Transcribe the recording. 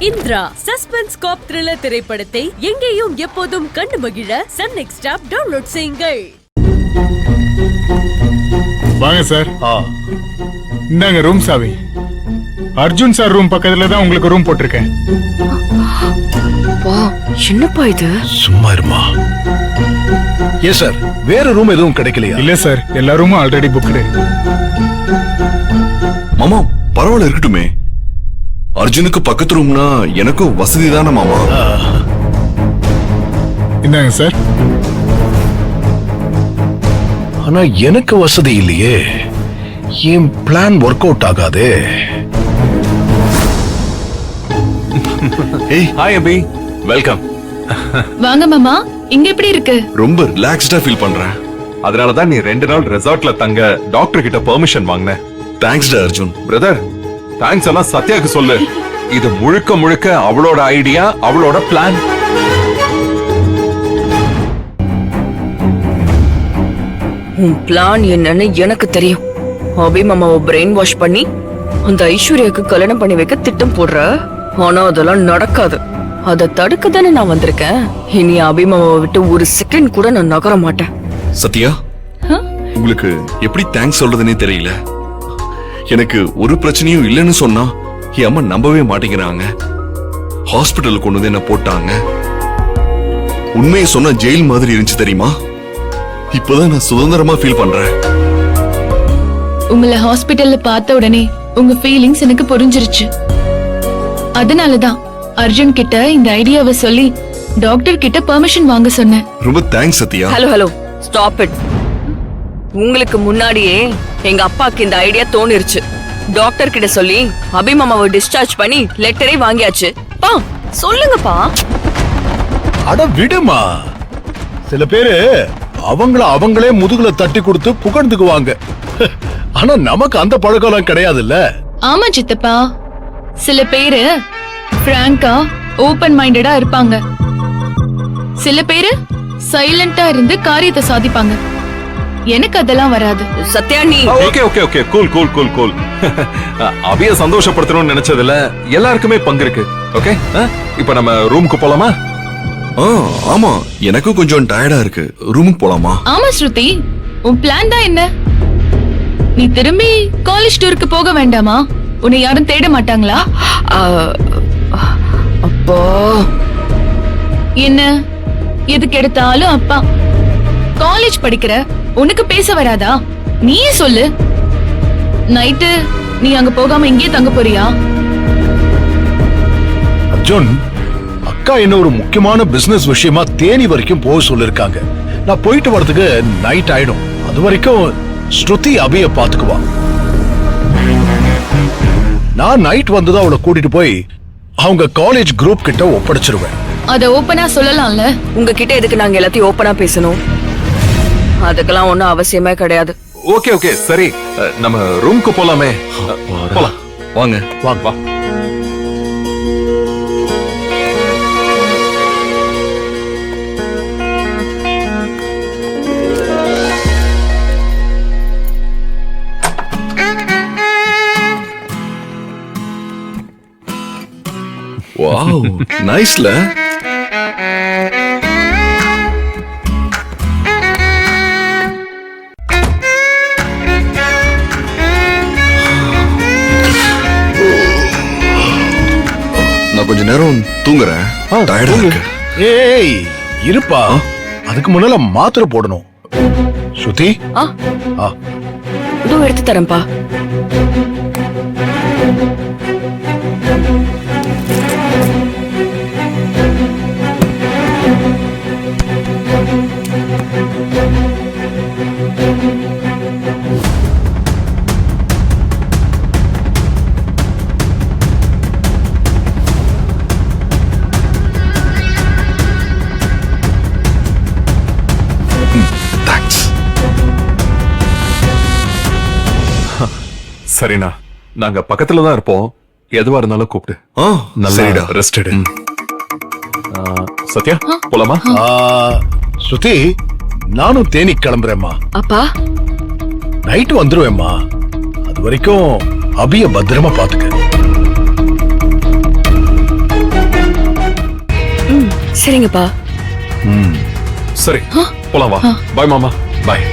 Indira suspense காப் thriller திரைப்படத்தை எங்கேயும் எப்போதும் கண்டு மகிழ சன் நெக்ஸ்ட் ஆப் டவுன்லோட் செய்யுங்கள். வாங்க சார். இந்தாங்க ரூம் சாவி. அர்ஜுன் சார் ரூம் பக்கத்துல தான் உங்களுக்கு ரூம் போட்டிருக்கேன். என்னப்பா இது? சும்மா இருமா. ஏன் சார் வேற ரூம் எதுவும் கிடைக்கலையா? இல்ல சார், எல்லா ரூமும் ஆல்ரெடி புக்டு. மாமா பரவாயில்ல இருக்கட்டுமே. அர்ஜுனுக்கு பக்கத்து ரூம்னா எனக்கும் வசதி தானே மாமா. இந்தாங்க சார். ஆனா எனக்கு வசதி இல்லையே. என் பிளான் ஒர்க் அவுட் ஆகாதே. ஏய் ஹாய் அபி, வெல்கம். வாங்க மாமா. இங்க எப்படி இருக்கு? ரொம்ப ரிலாக்ஸ்டா ஃபீல் பண்றேன். அதனால தான் நீ 2 நாள் ரெசார்ட்ல தங்க டாக்டர் கிட்ட பெர்மிஷன் வாங்கின. தேங்க்ஸ் டா அர்ஜுன். பிரதர், தேங்க்ஸ் எல்லாம் சத்யாக்கு சொல்லு. இது முழுக்க முழுக்க அவளோட ஐடியா, அவளோட பிளான். உன் பிளான் என்னன்னு எனக்கு தெரியும். அபி மாமாவை பிரெயின் வாஷ் பண்ணி அந்த ஐஸ்வர்யாக்கு கல்யாணம் பண்ணி வைக்க திட்டம் போடுற. ஆனா அதெல்லாம் நடக்காது. அதை தடுக்க தானே நான் வந்திருக்கேன். இனி அபி மாமாவை விட்டு ஒரு செகண்ட் கூட நான் நகர மாட்டேன். சத்யா, உங்களுக்கு எப்படி தேங்க்ஸ் சொல்றதுன்னே தெரியல. எனக்கு ஒரு பிரச்சனையும் இல்லைன்னு சொன்னா என் அம்மா நம்பவே மாட்டேங்கிறாங்க. ஹாஸ்பிட்டல் கொண்டு வந்து என்ன போட்டாங்க. உண்மையை சொன்ன ஜெயில் மாதிரி இருந்துச்சு தெரியுமா. இப்பதான் நான் சுதந்திரமா ஃபீல் பண்றேன். உங்களை ஹாஸ்பிடல்ல பார்த்த உடனே உங்க ஃபீலிங்ஸ் எனக்கு புரிஞ்சிருச்சு. அதனாலதான் அர்ஜுன் கிட்ட இந்த ஐடியாவை சொல்லி டாக்டர் கிட்ட பெர்மிஷன் வாங்க சொன்னேன். ரொம்ப thanks Sathya. Hello stop it. உங்களுக்கு முன்னாடியே எங்க அப்பாக்கு இந்த ஐடியா தோணிருச்சு. டாக்டர் கிட்ட சொல்லி அபி மாமாவை டிஸ்சார்ஜ் பண்ணி லெட்டரே வாங்கியாச்சு. பா சொல்லுங்கப்பா. அட விடுமா. சில பேரு அவங்களே முதுகுல தட்டி கொடுத்து புகழ்ந்துக்குவாங்க. ஆனா நமக்கு அந்த பழக்கம் கிடையாதுல்ல. ஆமா சித்தப்பா. சில பேரு பிராங்கா ஓபன் மைண்டடா இருப்பாங்க. சில பேரு சைலண்டா இருந்து காரியத்தை சாதிப்பாங்க. எனக்கு அதெல்லாம் வராது. சத்யா நீ okay okay okay cool cool cool cool. அபிய சந்தோஷப்படுத்தணும்னு நினைச்சதுல எல்லாருக்குமே பங்கு இருக்கு. ஓகே, இப்போ நம்ம ரூமுக்கு போலாமா? ஆமா, எனக்கும் கொஞ்சம் டயர்டா இருக்கு. ரூமுக்கு போலாமா? ஆமா ஸ்ருதி, உன் பிளான் தான் என்ன? நீ திரும்பி காலேஜ் டூருக்கு போக வேண்டாமா? உன்னை யாரும் தேட மாட்டாங்களா? அப்பா என்ன எதுக்கு எடுத்தாலும் அப்பா. காலேஜ் படிக்கிற உனக்கு பேச வராதா? நீயே சொல்லு. நைட்டு நீ அங்க போகாம இங்கே தங்க போறியா? அர்ஜுன், அக்கா என்ன ஒரு முக்கியமான பிசினஸ் விஷயமா தேனி வரைக்கும் போக சொல்லிருக்காங்க. நான் போயிட்டு வரதுக்கு நைட் ஆயிடும். அது வரைக்கும் ஸ்ருதி அபிய பாத்துக்குவா. நான் நைட் வந்ததும் அவளை கூட்டிட்டு போய் அவங்க காலேஜ் குரூப் கிட்ட ஒப்படைச்சிருவேன். அத ஓபனா சொல்லலாம்ல. உங்ககிட்ட எதுக்கு நாங்க எல்லாத்தையும் ஓபனா பேசணும்? அதுக்கெல்லாம் ஒண்ணும் அவசியமே கிடையாது. ஓகே ஓகே சரி, நம்ம ரூமுக்கு போலாமே. போலாம் வாங்க. வாங்க வா. வாவ், நைஸ்ல. நான் கொஞ்ச நேரம் தூங்குறேன். டயர்டா இருக்கு. ஏய் இருப்பா, அதுக்கு முன்னால மாத்திரை போடணும். ஸ்ருதி, இதோ எடுத்து தரேன்பா. சரிண்ணா, நாங்க பக்கத்துல தான் இருப்போம். எதுவா இருந்தாலும் கூப்பிட்டு. நல்லா ரெஸ்ட் எடு. சத்யா போலாமா? ஸ்ருதி, நானும் தேனி கிளம்புறேம்மா. அப்பா நைட்டு வந்துருவேம்மா. அது வரைக்கும் அபிய பத்திரமா பாத்துக்க. சரிங்கப்பா. சரி போலாம் வா. பாய் மாமா. பாய்.